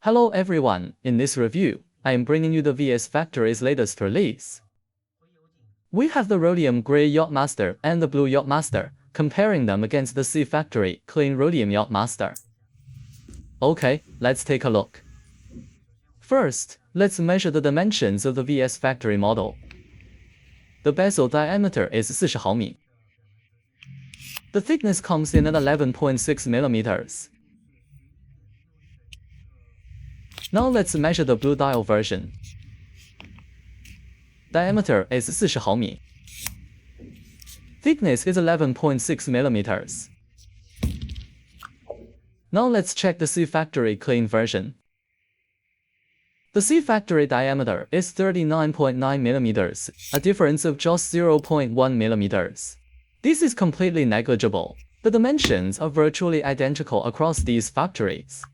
Hello everyone, in this review, I am bringing you the VS Factory's latest release. We have the Rhodium Grey Yachtmaster and the Blue Yachtmaster, comparing them against the C Factory Clean Rhodium Yachtmaster. Okay, let's take a look. First, let's measure the dimensions of the VS Factory model. The bezel diameter is 40 毫米. The thickness comes in at 11.6 millimeters. Now let's measure the blue dial version. Diameter is 40毫米. Thickness is 11.6 millimeters. Now let's check the C Factory Clean version. The C Factory diameter is 39.9 millimeters, a difference of just 0.1 millimeters. This is completely negligible. The dimensions are virtually identical across these factories.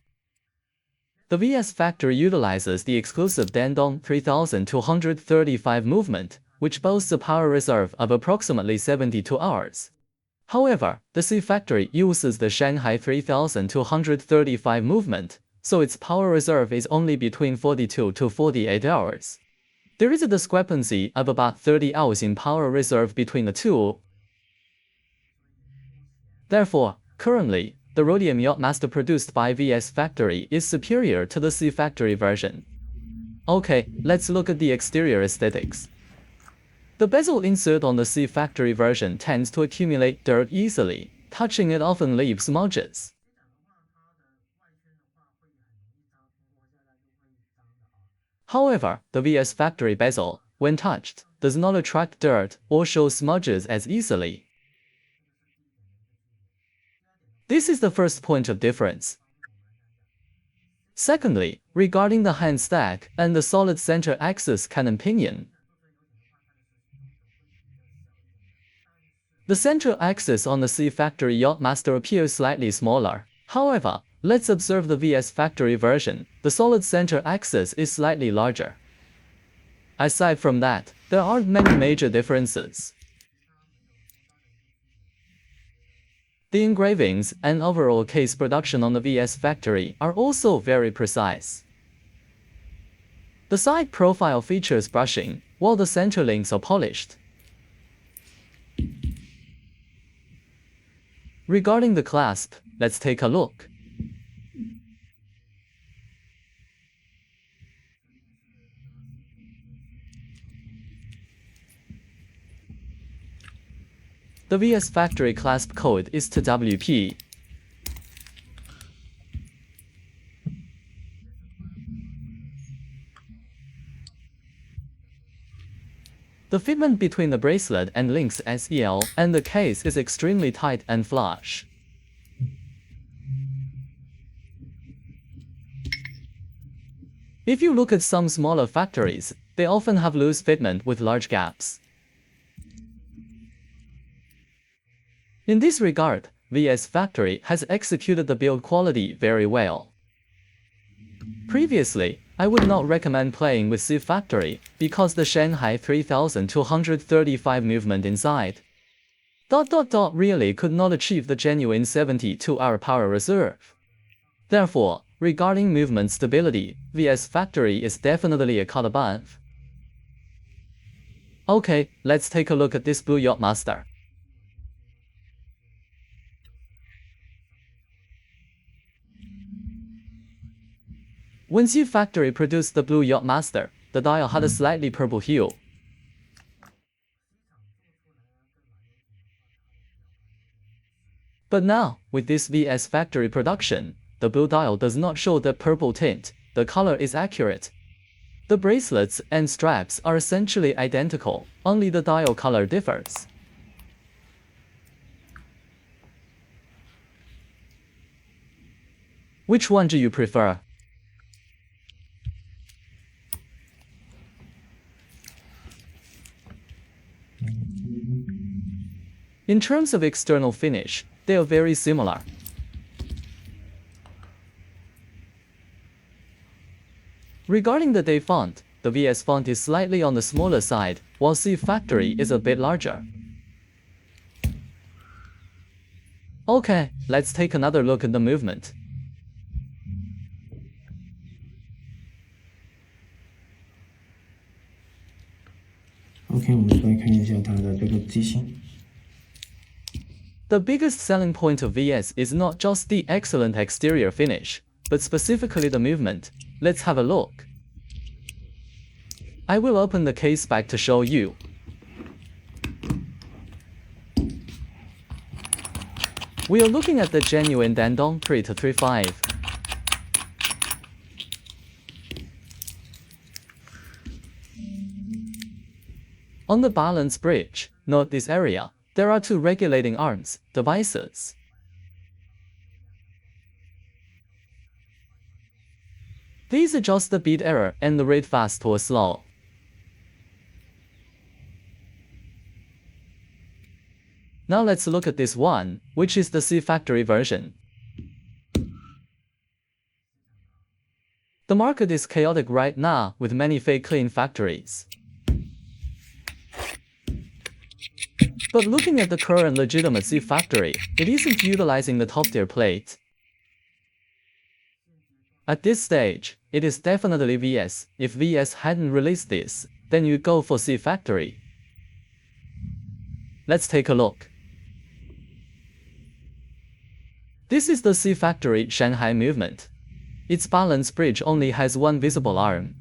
The VS Factory utilizes the exclusive Dandong DD3235 movement, which boasts a power reserve of approximately 72 hours. However, the C Factory uses the Shanghai SH3235 movement, so its power reserve is only between 42 to 48 hours. There is a discrepancy of about 30 hours in power reserve between the two. Therefore, currently, the Rhodium Yachtmaster produced by VS Factory is superior to the C Factory version. Okay, let's look at the exterior aesthetics. The bezel insert on the C Factory version tends to accumulate dirt easily. Touching it often leaves smudges. However, the VS Factory bezel, when touched, does not attract dirt or show smudges as easily. This is the first point of difference. Secondly, regarding the hand stack and the solid center axis cannon pinion. The center axis on the C Factory Yachtmaster appears slightly smaller. However, let's observe the VS Factory version. The solid center axis is slightly larger. Aside from that, there aren't many major differences. The engravings and overall case production on the VS Factory are also very precise. The side profile features brushing, while the center links are polished. Regarding the clasp, let's take a look. The VS Factory clasp code is TWP. The fitment between the bracelet and links SEL and the case is extremely tight and flush. If you look at some smaller factories, they often have loose fitment with large gaps. In this regard, VS Factory has executed the build quality very well. Previously, I would not recommend playing with C Factory because the Shanghai 3235 movement inside really could not achieve the genuine 72-hour power reserve. Therefore, regarding movement stability, VS Factory is definitely a cut above. Okay, let's take a look at this Blue Yachtmaster. When C Factory produced the Blue Yachtmaster, the dial had a slightly purple hue. But now, with this VS Factory production, the blue dial does not show the purple tint. The color is accurate. The bracelets and straps are essentially identical, only the dial color differs. Which one do you prefer? In terms of external finish, they are very similar. Regarding the day font, the VS font is slightly on the smaller side, while C Factory is a bit larger. Okay, let's take another look at the movement. OK， 我们再看一下它的这个机芯。The biggest selling point of VS is not just the excellent exterior finish, but specifically the movement. Let's have a look. I will open the case back to show you. We are looking at the genuine Dandong DD3235. On the balance bridge, note this area, there are two regulating arms, devices. These adjust the beat error and the rate fast or slow. Now let's look at this one, which is the C factory version. The market is chaotic right now with many fake clean factories. But looking at the current legitimate C factory, it isn't utilizing the top-tier plate. At this stage, it is definitely VS. If VS hadn't released this, then you'd go for C factory. Let's take a look. This is the C factory Shanghai movement. Its balance bridge only has one visible arm.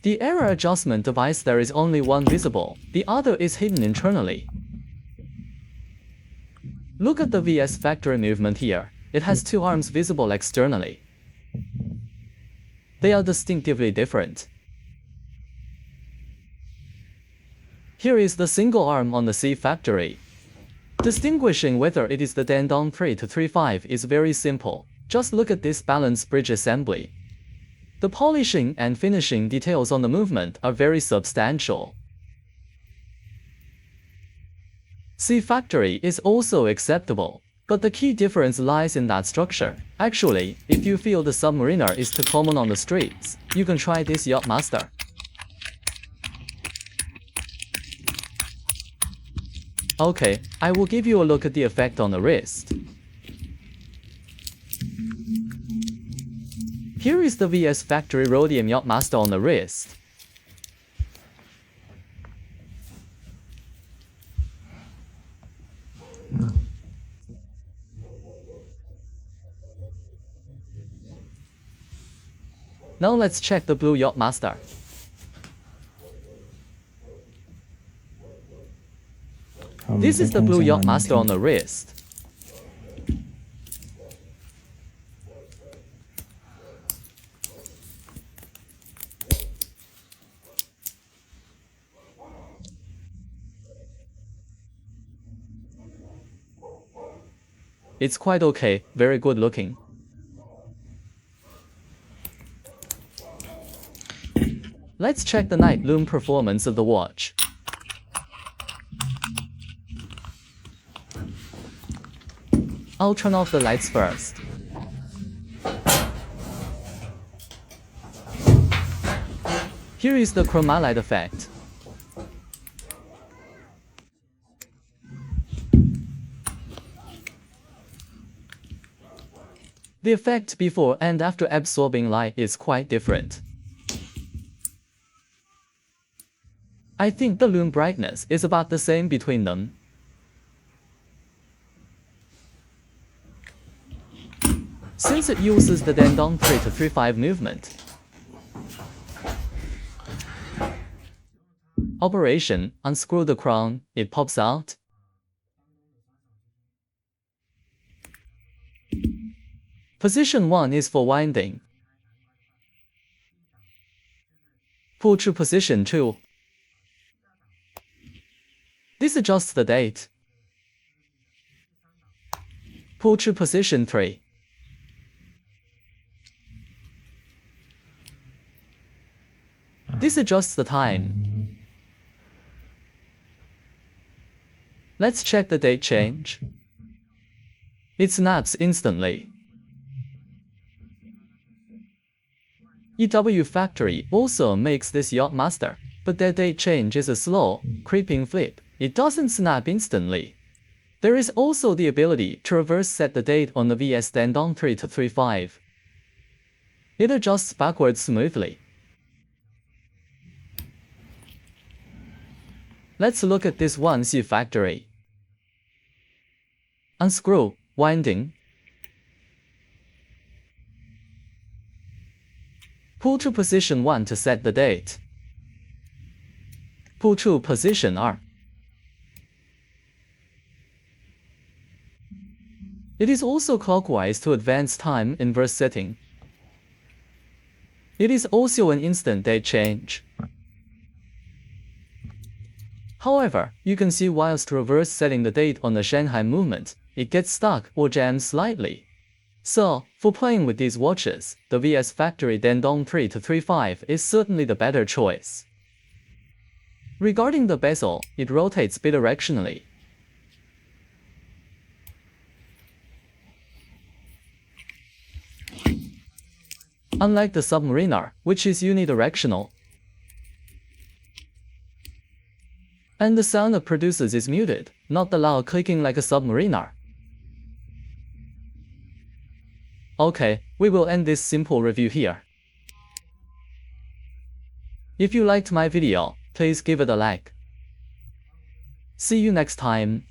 The error adjustment device there is only one visible, the other is hidden internally. Look at the VS factory movement here, it has two arms visible externally. They are distinctively different. Here is the single arm on the C factory. Distinguishing whether it is the Dandong DD3235 is very simple, just look at this balance bridge assembly. The polishing and finishing details on the movement are very substantial. C factory is also acceptable, but the key difference lies in that structure. Actually, if you feel the Submariner is too common on the streets, you can try this Yachtmaster. Okay, I will give you a look at the effect on the wrist. Here is the VS factory Rhodium Yachtmaster on the wrist. Now let's check the blue Yachtmaster. This is the blue Yachtmaster on the wrist. It's quite okay, very good looking. Let's check the night Lume performance of the watch. I'll turn off the lights first. Here is the chroma light effect. The effect before and after absorbing light is quite different. I think the Lume brightness is about the same between them. Since it uses the Dandong DD3235 movement. Operation, unscrew the crown, it pops out. Position 1 is for winding. Pull to position 2. This adjusts the date. Pull to position 3. This adjusts the time. Let's check the date change. It snaps instantly. EW Factory also makes this Yachtmaster, but their date change is a slow, creeping flip. It doesn't snap instantly. There is also the ability to reverse set the date on the VS Dandong DD3235. It adjusts backwards smoothly. Let's look at this one C factory. Unscrew, winding. Pull to position 1 to set the date. Pull to position R. It is also clockwise to advance time inverse setting. It is also an instant date change. However, you can see whilst reverse setting the date on the Shanghai movement, it gets stuck or jams slightly. So, for playing with these watches, the VS Factory Dandong DD3235 is certainly the better choice. Regarding the bezel, it rotates bidirectionally. Unlike the Submariner, which is unidirectional, and the sound it produces is muted, not the loud clicking like a Submariner. Okay, we will end this simple review here. If you liked my video, please give it a like. See you next time.